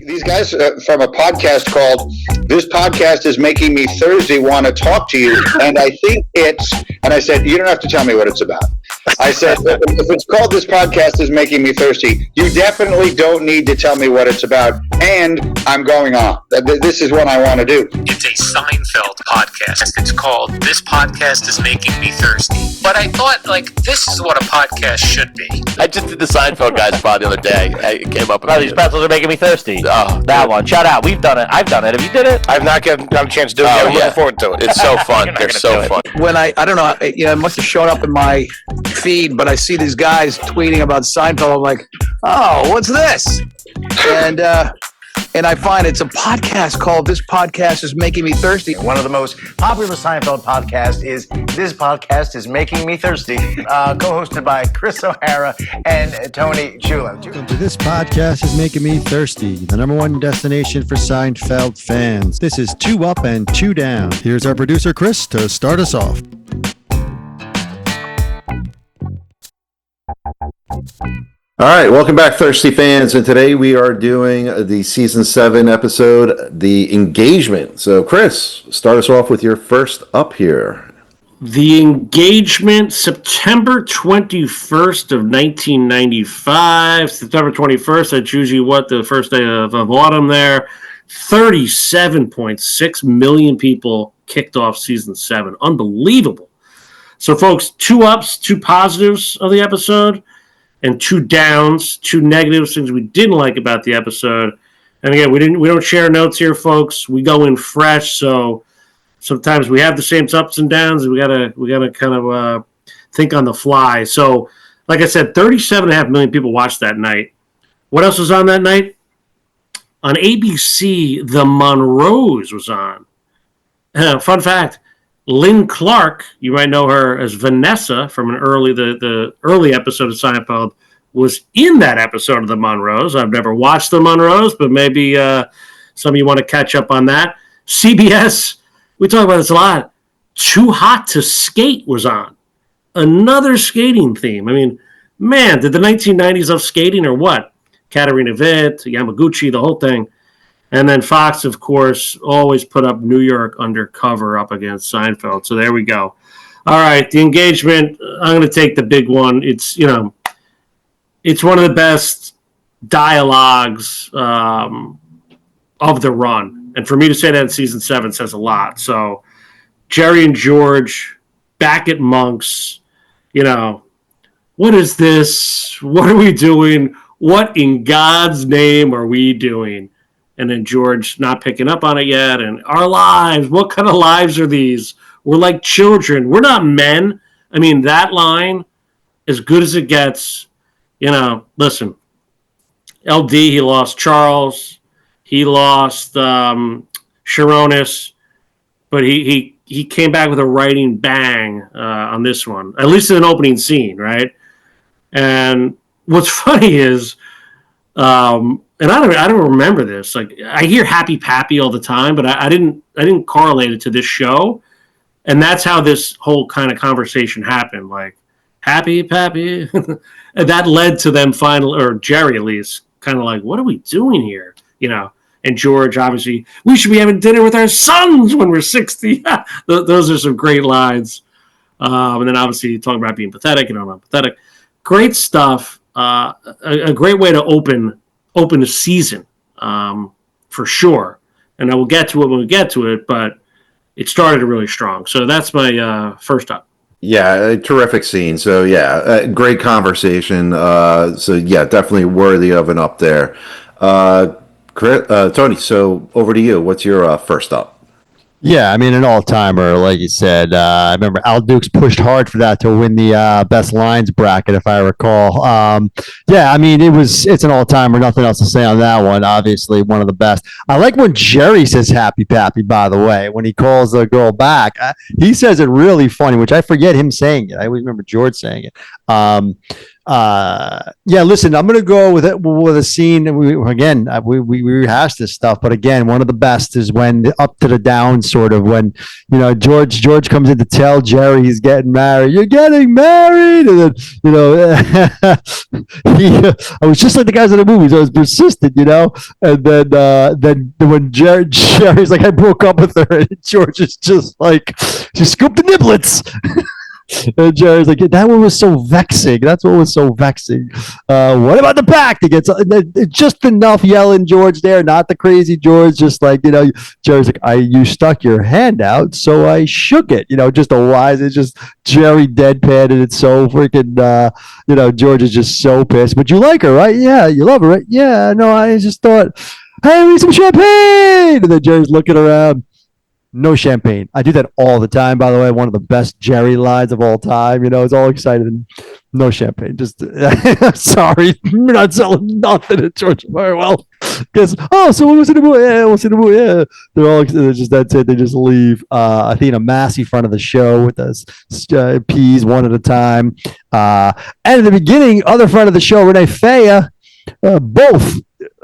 These guys from a podcast called "This Podcast Is Making Me Thirsty" want to talk to you, and I think and I said, you don't have to tell me what it's about. I said, if it's called "This Podcast Is Making Me Thirsty," you definitely don't need to tell me what it's about, and I'm going on. This is what I want to do. It's a Seinfeld podcast. It's called "This Podcast Is Making Me Thirsty." But I thought, this is what a podcast should be. I just did the Seinfeld guys pod the other day. It came up. These pretzels are making me thirsty. Oh, that one. Shout out. We've done it. I've done it. Have you did it? I've not gotten a chance to do it yet. I'm looking forward to it. It's so fun. They're so fun. When I don't know, it must have shown up in my feed, but I see these guys tweeting about Seinfeld. I'm like, oh, what's this? And I find it's a podcast called "This Podcast Is Making Me Thirsty." One of the most popular Seinfeld podcasts is "This Podcast Is Making Me Thirsty," co-hosted by Chris O'Hara and Tony Chulo. Welcome to "This Podcast Is Making Me Thirsty," the number one destination for Seinfeld fans. This is 2 Up and 2 Down. Here's our producer, Chris, to start us off. All right, welcome back, Thirsty fans, and today we are doing the Season 7 episode, The Engagement. So, Chris, start us off with your first up here. The Engagement, September 21st of 1995. September 21st, that's usually the first day of autumn there. 37.6 million people kicked off Season 7. Unbelievable. So, folks, 2 ups, 2 positives of the episode, and 2 downs, 2 negatives, things we didn't like about the episode. And again, we don't share notes here, folks. We go in fresh, so sometimes we have the same ups and downs, and we gotta kind of think on the fly. So, like I said, 37.5 million people watched that night. What else was on that night? On ABC, The Monroes was on. Fun fact. Lynn Clark, you might know her as Vanessa from the early episode of Seinfeld, was in that episode of The Monroes. I've never watched The Monroes, but maybe some of you want to catch up on that. CBS, we talk about this a lot. Too Hot to Skate was on. Another skating theme. I mean, man, did the 1990s love skating or what? Katarina Witt, Yamaguchi, the whole thing. And then Fox, of course, always put up New York Undercover up against Seinfeld. So there we go. All right, The Engagement. I'm going to take the big one. It's one of the best dialogues of the run. And for me to say that in Season 7 says a lot. So Jerry and George back at Monk's, what is this? What are we doing? What in God's name are we doing? And then George not picking up on it yet. And our lives, what kind of lives are these? We're like children. We're not men. I mean, that line, as good as it gets, listen, LD, he lost Charles. He lost Sharonis. But he came back with a writing bang on this one, at least in an opening scene, right? And what's funny is... and I don't remember this. I hear Happy Pappy all the time, but I didn't correlate it to this show, and that's how this whole kind of conversation happened. Like Happy Pappy, and that led to them finally, or Jerry at least, kind of like, what are we doing here? And George, obviously, we should be having dinner with our sons when we're 60. Those are some great lines. And then obviously talking about being pathetic and I'm pathetic. Great stuff. A great way to open the season, for sure. And I will get to it when we get to it, but it started really strong. So that's my first up. Yeah, a terrific scene. So, yeah, great conversation. Definitely worthy of an up there. Tony, so over to you. What's your first up? Yeah, I mean, an all-timer, like you said. I remember Al Dukes pushed hard for that to win the best lines bracket, if I recall. Yeah, I mean, it's an all-timer. Nothing else to say on that one. Obviously, one of the best. I like when Jerry says Happy Pappy, by the way, when he calls the girl back. He says it really funny, which I forget him saying it. I always remember George saying it. Yeah, listen, I'm going to go with a scene. We rehashed this stuff, but again, one of the best is when the up to the down sort of when, George comes in to tell Jerry he's getting married. You're getting married. And then, I was just like the guys in the movies. I was persistent, and then when Jerry's like, I broke up with her, and George is just like, she scooped the niblets. And Jerry's like, that one was so vexing. That's what was so vexing. What about the back? He gets just enough yelling George there, not the crazy George. Just like, Jerry's like, you stuck your hand out, so I shook it. Just a wise. It's just Jerry deadpan, and it's so freaking. George is just so pissed. But you like her, right? Yeah, you love her, right? Yeah. No, I just thought, hey, we need some champagne. And then Jerry's looking around. No champagne. I do that all the time, by the way. One of the best Jerry lines of all time. It's all excited and no champagne. Just, sorry, we're not selling nothing at George Farwell. Because, so we'll see the movie. Yeah, we'll see the movie. Yeah. They're just, that's it. They just leave. Athena Massey front of the show with us, peas one at a time. And at the beginning, other front of the show, Renee Faya, both.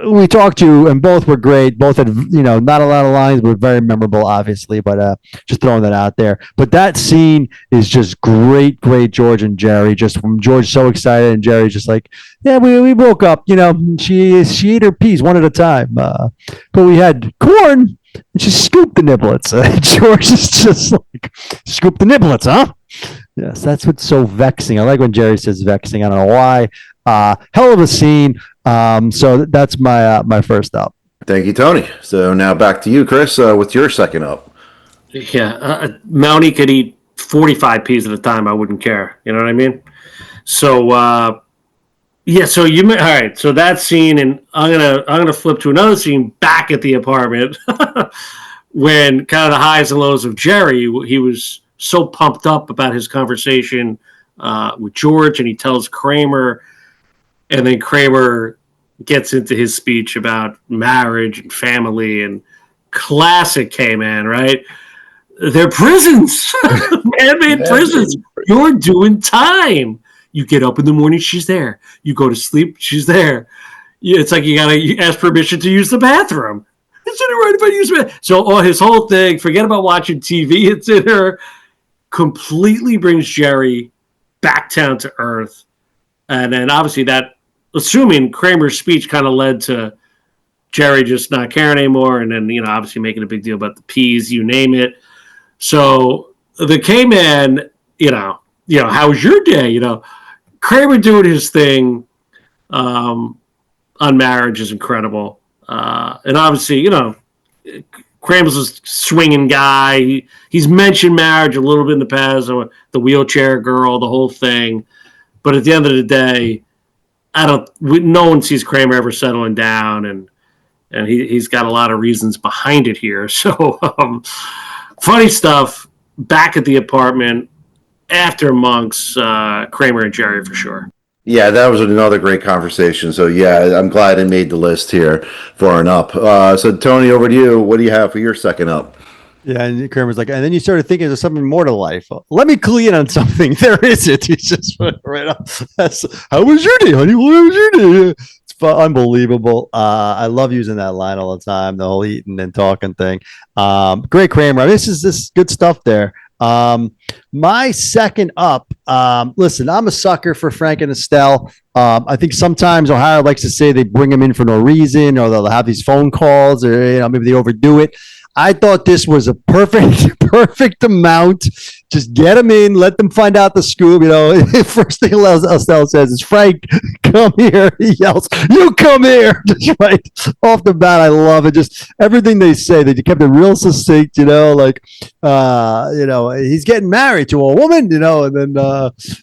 We talked to, and both were great. Both had, not a lot of lines, but very memorable, obviously. But just throwing that out there. But that scene is just great, George and Jerry. Just from George so excited, and Jerry's just like, yeah, we broke up. She ate her peas one at a time. But we had corn, and she scooped the niblets. George is just like, scoop the niblets, huh? Yes, that's what's so vexing. I like when Jerry says vexing. I don't know why. Hell of a scene. So that's my first up. Thank you, Tony. So now back to you, Chris, with your second up. Yeah, Mountie could eat 45 peas at a time. I wouldn't care. You know what I mean? So, all right. So that scene, and I'm gonna flip to another scene back at the apartment when kind of the highs and lows of Jerry. He was so pumped up about his conversation with George, and he tells Kramer. And then Kramer gets into his speech about marriage and family and classic K-Man, right? They're prisons, man-made prisons. You're doing time. You get up in the morning, she's there. You go to sleep, she's there. It's like you got to ask permission to use the bathroom. Is it right if I use it? So his whole thing, forget about watching TV, it's in her, completely brings Jerry back down to earth. And then obviously that, assuming Kramer's speech kind of led to Jerry just not caring anymore, and then, obviously making a big deal about the peas, you name it. So the K-Man, how was your day? Kramer doing his thing on marriage is incredible. And obviously, Kramer's a swinging guy. He's mentioned marriage a little bit in the past, the wheelchair girl, the whole thing. But at the end of the day, no one sees Kramer ever settling down, and he's got a lot of reasons behind it here. So funny stuff back at the apartment after Monk's Kramer and Jerry for sure. Yeah, that was another great conversation. So yeah, I'm glad it made the list here for an up. So Tony, over to you. What do you have for your second up? Yeah, and Kramer's like, and then you started thinking there's something more to life. Let me clue in on something. There isn't. He's just right up. How was your day, honey? What was your day? It's unbelievable. I love using that line all the time, the whole eating and talking thing. Great Kramer. I mean, this is good stuff there. My second up, listen, I'm a sucker for Frank and Estelle. I think sometimes O'Hara likes to say they bring him in for no reason, or they'll have these phone calls, or maybe they overdo it. I thought this was a perfect amount. Just get them in, let them find out the scoop. First thing Estelle says is, Frank, come here. He yells, you come here. Just right off the bat, I love it. Just everything they say, they kept it real succinct, he's getting married to a woman, and then,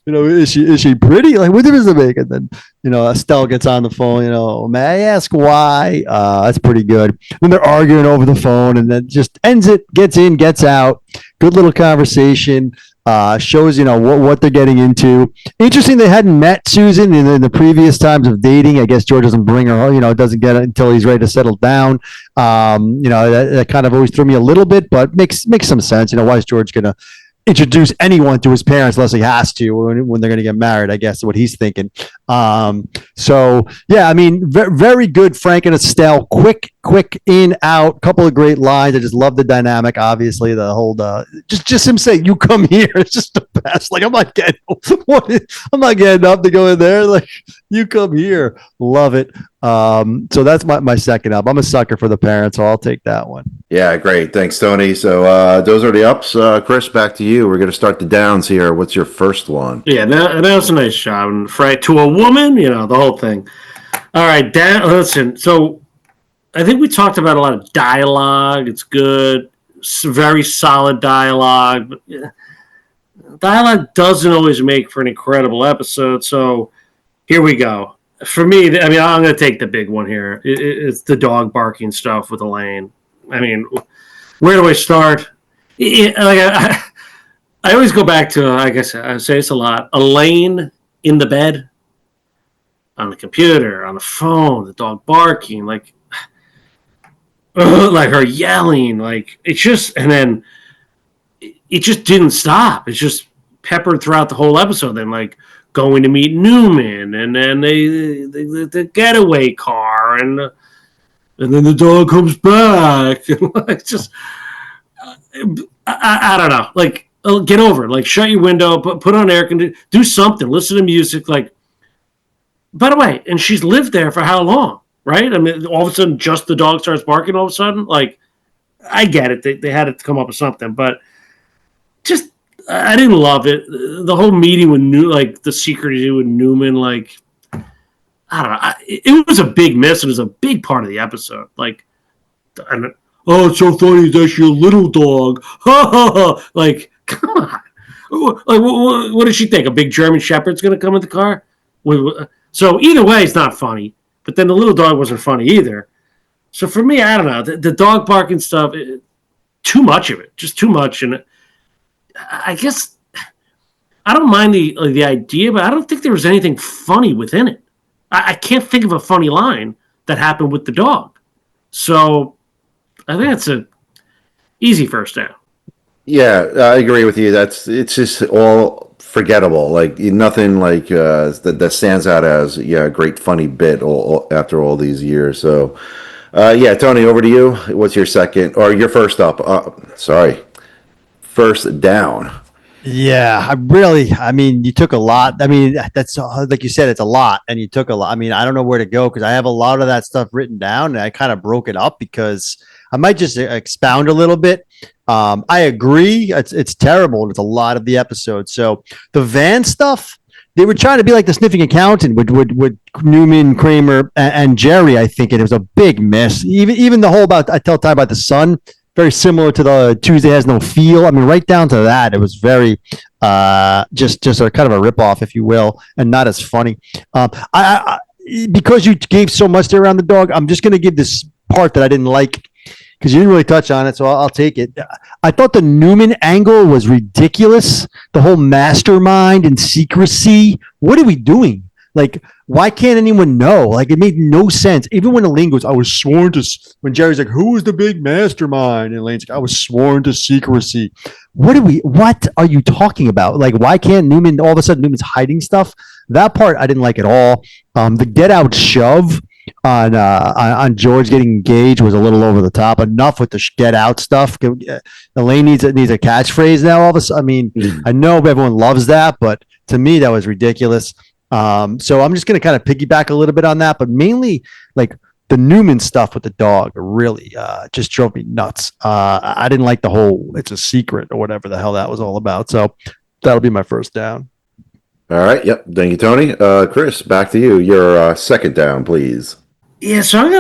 is she pretty? Like, what difference does it make? And then, Estelle gets on the phone, may I ask why? That's pretty good. Then they're arguing over the phone, and then just ends it, gets in, gets out. Good little conversation. Shows, what they're getting into. Interesting they hadn't met Susan in the previous times of dating. I guess George doesn't bring her, doesn't get it until he's ready to settle down. That kind of always threw me a little bit, but makes some sense. Why is George going to introduce anyone to his parents unless he has to when they're going to get married. I guess is what he's thinking. So yeah, I mean, very good Frank and Estelle. Quick in out. Couple of great lines. I just love the dynamic. Obviously, the whole just him saying "You come here." It's just the best. Like I'm not getting up to go in there. Like you come here. Love it. So that's my second up. I'm a sucker for the parents, so I'll take that one. Yeah, great. Thanks, Tony. So those are the ups. Chris, back to you. We're going to start the downs here. What's your first one? Yeah, that was a nice job. And Frank, to a woman, the whole thing. All right, listen. So I think we talked about a lot of dialogue. It's good. It's very solid dialogue. But dialogue doesn't always make for an incredible episode. So here we go. For me, I mean, I'm going to take the big one here. It's the dog barking stuff with Elaine. I mean, where do I start? I always go back to, like I said, I say this a lot, Elaine in the bed, on the computer, on the phone, the dog barking, like her yelling, like it's just, and then it just didn't stop. It's just peppered throughout the whole episode. Then like going to meet Newman, and then the getaway car, and then the dog comes back. It's just, I don't know. Like, get over it. Like, shut your window, put on air conditioning, do something, listen to music. Like, by the way, and she's lived there for how long, right? I mean, all of a sudden, just the dog starts barking all of a sudden. Like, I get it. They had to come up with something, but just, I didn't love it. The whole meeting with the secret with Newman, like, I don't know. It was a big miss. It was a big part of the episode. Like, oh, it's so funny. It's actually a little dog. Like, come on. Like, what did she think? A big German Shepherd's going to come in the car? So either way, it's not funny. But then the little dog wasn't funny either. So for me, I don't know. The dog barking stuff, too much of it. Just too much. And I guess I don't mind the idea, but I don't think there was anything funny within it. I can't think of a funny line that happened with the dog. So I think it's a easy first down. Yeah, I agree with you. It's just all forgettable. Like nothing like that stands out as a great funny bit after all these years. So yeah, Tony, over to you. What's your second or your first up? First down. Yeah, I mean, you took a lot. I mean, that's like you said, it's a lot, and you took a lot. I mean, I don't know where to go because I have a lot of that stuff written down, and I kind of broke it up because I might just expound a little bit. I agree, it's terrible, and it's a lot of the episode. So the van stuff, they were trying to be like the sniffing accountant with Newman, Kramer, and Jerry. I think it was a big miss. Even the whole I tell Ty about the son. Very similar to the Tuesday Has No Feel. I mean, right down to that, it was very just a kind of a ripoff, if you will, and not as funny. I because you gave so much there around the dog, I'm just going to give this part that I didn't like because you didn't really touch on it, so I'll take it. I thought the Newman angle was ridiculous. The whole mastermind and secrecy. What are we doing? Like, why can't anyone know? Like, it made no sense. Even when Elaine goes, I was sworn to, when Jerry's like, who was the big mastermind? And Elaine's like, I was sworn to secrecy. What are you talking about? Like, why can't Newman, all of a sudden Newman's hiding stuff? That part I didn't like at all. The get out shove on George getting engaged was a little over the top. Enough with the get out stuff. Elaine needs a catchphrase now. All of a sudden, I mean, I know everyone loves that, but to me, that was ridiculous. So I'm just going to kind of piggyback a little bit on that, but mainly like the Newman stuff with the dog really just drove me nuts. I didn't like the whole it's a secret or whatever the hell that was all about. So that'll be my first down. All right. Yep. Thank you, Tony. Chris, back to you. Your second down, please. Yeah, so I'm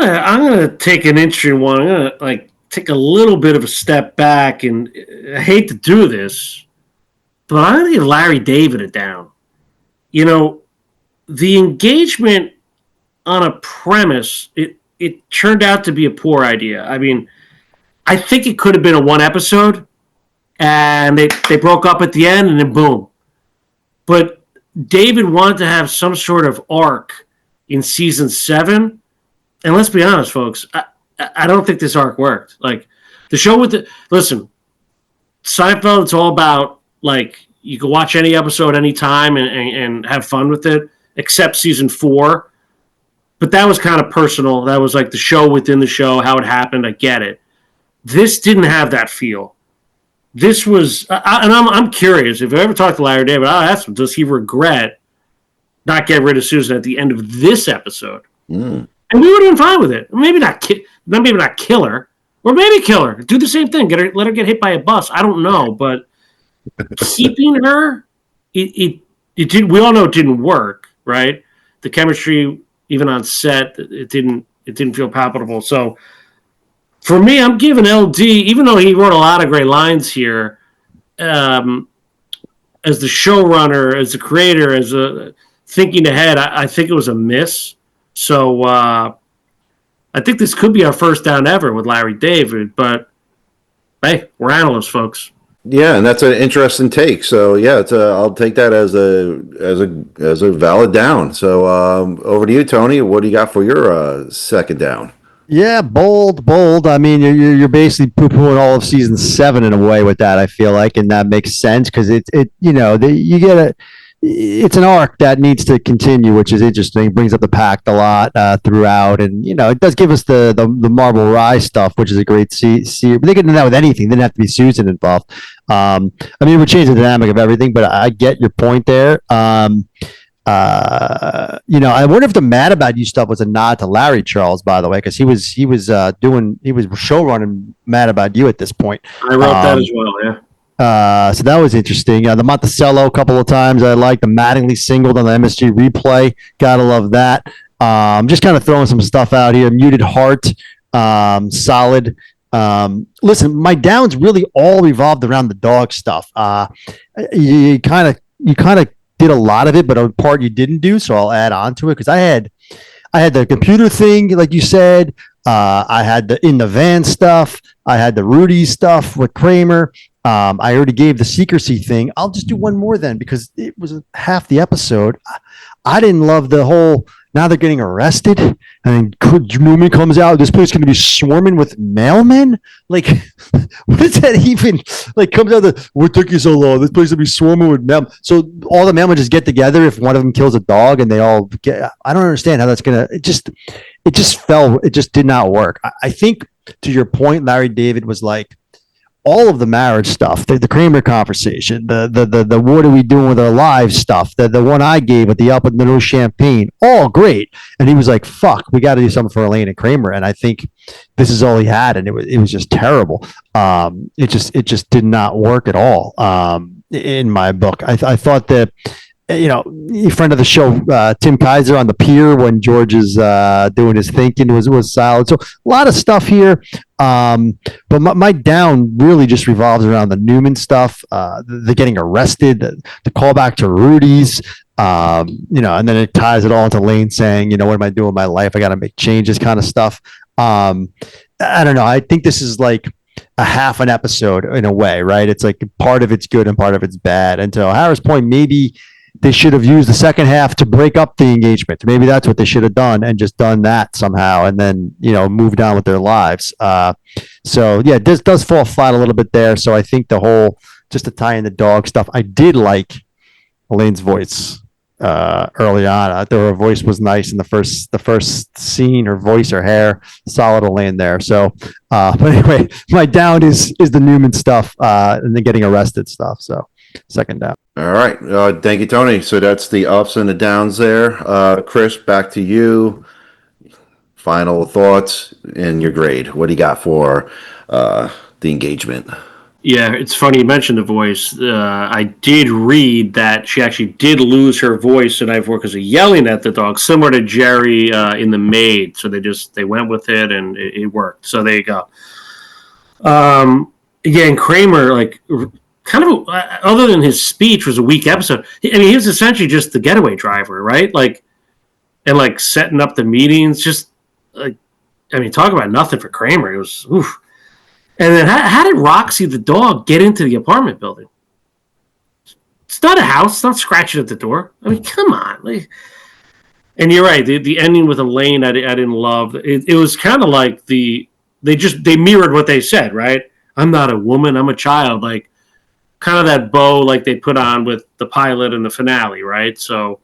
gonna take an interesting one. I'm gonna like take a little bit of a step back, and I hate to do this, but I'm gonna give Larry David a down. You know, the engagement on a premise, it turned out to be a poor idea. I mean, I think it could have been a one episode, and they broke up at the end, and then boom. But David wanted to have some sort of arc in season 7, and let's be honest, folks, I don't think this arc worked. Like the show listen, Seinfeld, it's all about like you can watch any episode anytime and have fun with it, except season 4. But that was kind of personal. That was like the show within the show, how it happened. I get it. This didn't have that feel. This was, and I'm curious, if I ever talk to Larry David, I'll ask him, does he regret not getting rid of Susan at the end of this episode? And we would have been fine with it. Maybe not kill her, or maybe kill her. Do the same thing. Let her get hit by a bus. I don't know, but keeping her, it did. We all know it didn't work, right? The chemistry, even on set, it didn't feel palpable. So for me, I'm giving LD, even though he wrote a lot of great lines here, as the showrunner, as the creator, as a thinking ahead, I think it was a miss. So I think this could be our first down ever with Larry David, but hey, we're analysts, folks. Yeah, and that's an interesting take. So yeah, I'll take that as a valid down. So over to you, Tony. What do you got for your second down? Yeah, bold. I mean, you're basically poo-pooing all of season 7 in a way with that. I feel like, and that makes sense because it's an arc that needs to continue, which is interesting. It brings up the pact a lot throughout, and it does give us the Marble Rise stuff, which is a great see. But they could do that with anything. They didn't have to be Susan involved. I mean, it would change the dynamic of everything, but I get your point there. I wonder if the Mad About You stuff was a nod to Larry Charles, by the way, because he was showrunning Mad About You at this point. I wrote that as well, yeah. So that was interesting. The Monticello a couple of times. I like the Mattingly singled on the MSG replay. Gotta love that. Just kind of throwing some stuff out here. Muted Heart, solid. Listen, my downs really all revolved around the dog stuff. You kind of did a lot of it, but a part you didn't do. So I'll add on to it because I had the computer thing, like you said. I had the in the van stuff. I had the Rudy stuff with Kramer. I already gave the secrecy thing. I'll just do one more then because it was half the episode. I didn't love the whole, now they're getting arrested and then Newman comes out. This place is going to be swarming with mailmen. Like, what does that even, like, comes out what took you so long? This place will be swarming with mailmen. So all the mailmen just get together if one of them kills a dog and they all get, I don't understand how that's going to, it just did not work. I think to your point, Larry David was like, all of the marriage stuff, the Kramer conversation, the what are we doing with our lives stuff, the one I gave with the up and the no champagne, all great. And he was like, fuck, we got to do something for Elaine and Kramer. And I think this is all he had. And it was just terrible. It just did not work at all. In my book, I thought that, a friend of the show, Tim Kaiser on the pier when George is doing his thinking was solid. So a lot of stuff here. But my down really just revolves around the Newman stuff, the getting arrested, the callback to Rudy's, and then it ties it all into Lane saying, what am I doing with my life? I got to make changes kind of stuff. I don't know. I think this is like a half an episode in a way, right? It's like part of it's good and part of it's bad. And to O'Hara's point, maybe they should have used the second half to break up the engagement. Maybe that's what they should have done and just done that somehow and then, moved on with their lives. So yeah, this does fall flat a little bit there. So I think the whole, just to tie in the dog stuff, I did like Elaine's voice early on. I thought her voice was nice in the first scene, her voice, her hair, solid Elaine there. So, but anyway, my down is the Newman stuff and the getting arrested stuff. So second down. All right. Thank you, Tony. So that's the ups and the downs there. Chris, back to you. Final thoughts and your grade. What do you got for the engagement? Yeah, it's funny you mentioned the voice. I did read that she actually did lose her voice in I've worked because of yelling at the dog, similar to Jerry in The Maid. So they went with it and it worked. So there you go. Again, Kramer, like, kind of, other than his speech, was a weak episode. I mean, he was essentially just the getaway driver, right? Like, and like setting up the meetings. Just like, I mean, talk about nothing for Kramer. It was oof. And then how did Roxy the dog get into the apartment building? It's not a house. It's not scratching at the door. I mean, come on. Like, and you're right. The ending with Elaine, I didn't love. It was kind of like they mirrored what they said, right? I'm not a woman. I'm a child. Like, kind of that bow like they put on with the pilot and the finale, right? So,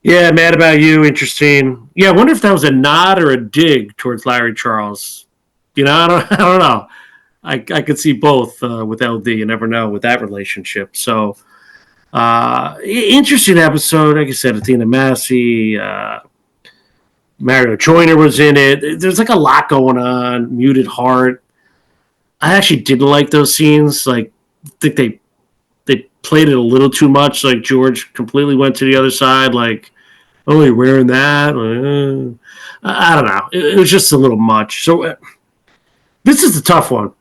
yeah, Mad About You, interesting. Yeah, I wonder if that was a nod or a dig towards Larry Charles. I don't know. I could see both with LD. You never know with that relationship. So, interesting episode. Like I said, Athena Massey, Mario Joyner was in it. There's like a lot going on. Muted Heart. I actually didn't like those scenes. Like, I think they played it a little too much. Like George completely went to the other side. Like, oh, you're wearing that. I don't know. It was just a little much. So this is the tough one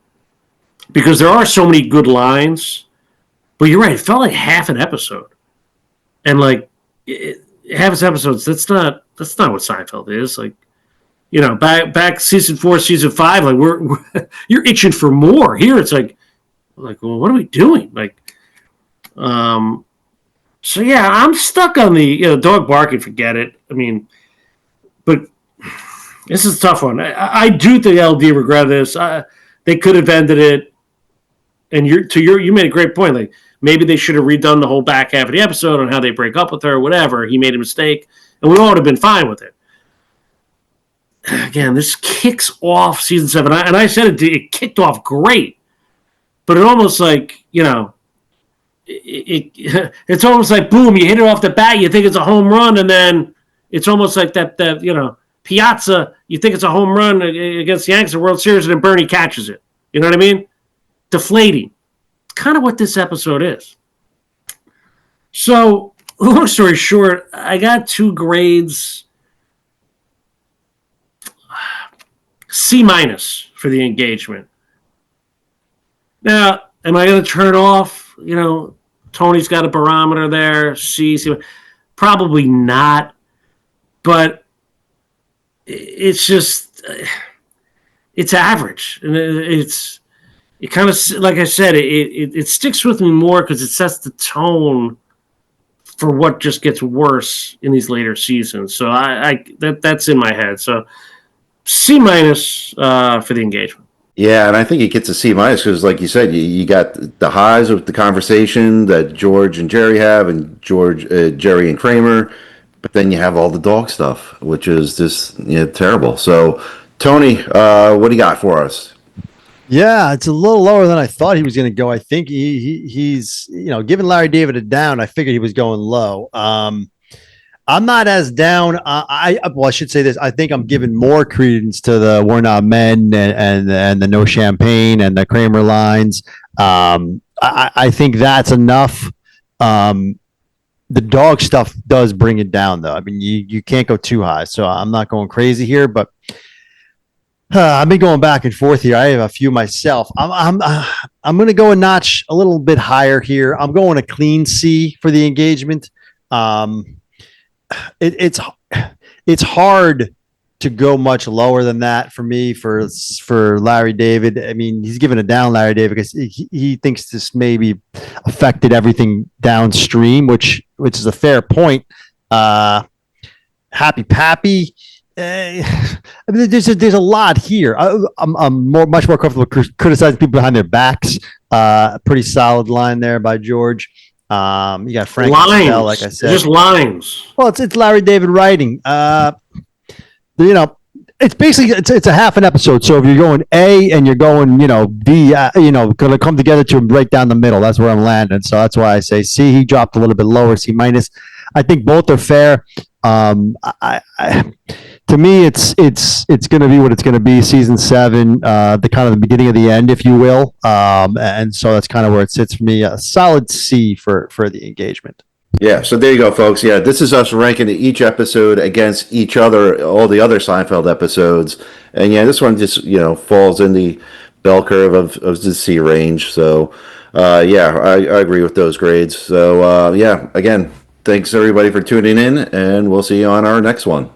because there are so many good lines. But you're right. It felt like half an episode, and like half its episodes. That's not what Seinfeld is. Like, back season 4, season 5. Like we're you're itching for more. Here it's like, well, what are we doing? Like, so yeah, I'm stuck on the dog barking. Forget it. I mean, but this is a tough one. I do think LD regret this. They could have ended it. And you made a great point. Like maybe they should have redone the whole back half of the episode on how they break up with her or whatever. He made a mistake, and we all would have been fine with it. Again, this kicks off season 7, and I said it kicked off great, but it almost like it's almost like boom, you hit it off the bat, you think it's a home run, and then it's almost like that Piazza, you think it's a home run against the Yankees in the World Series, and then Bernie catches it. You know what I mean? Deflating. It's kind of what this episode is. So, long story short, I got 2 grades. C- for the engagement. Now, am I going to turn it off? Tony's got a barometer there. C. Probably not. But it's just, it's average. And it kind of, like I said, it sticks with me more because it sets the tone for what just gets worse in these later seasons. So that's in my head. So C- for the engagement. Yeah, and I think it gets a C- because, like you said, you got the highs of the conversation that George and Jerry have, and Jerry and Kramer, but then you have all the dog stuff, which is just terrible. So, Tony, what do you got for us? Yeah, it's a little lower than I thought he was going to go. I think he's giving Larry David a down. I figured he was going low. I'm not as down. I should say this. I think I'm giving more credence to the "We're Not Men" and the "No Champagne" and the Kramer lines. I think that's enough. The dog stuff does bring it down, though. I mean, you can't go too high, so I'm not going crazy here. But I've been going back and forth here. I have a few myself. I'm going to go a notch a little bit higher here. I'm going a clean C for the engagement. It's hard to go much lower than that for me for Larry David. I mean, he's given a down Larry David because he thinks this maybe affected everything downstream, which is a fair point. Happy Pappy. I mean, there's a lot here. I'm much more comfortable criticizing people behind their backs. Pretty solid line there by George. You got Frank Marcel, like I said, just lines. Well, it's Larry David writing. It's basically it's a half an episode. So if you're going A and you're going B, going to come together to right down the middle. That's where I'm landing. So that's why I say C. He dropped a little bit lower, C-. I think both are fair. To me, it's going to be what it's going to be. Season 7, the kind of the beginning of the end, if you will, and so that's kind of where it sits for me. A solid C for the engagement. Yeah, so there you go, folks. Yeah, this is us ranking each episode against each other, all the other Seinfeld episodes, and yeah, this one just falls in the bell curve of the C range. So yeah, I agree with those grades. So yeah, again, thanks everybody for tuning in, and we'll see you on our next one.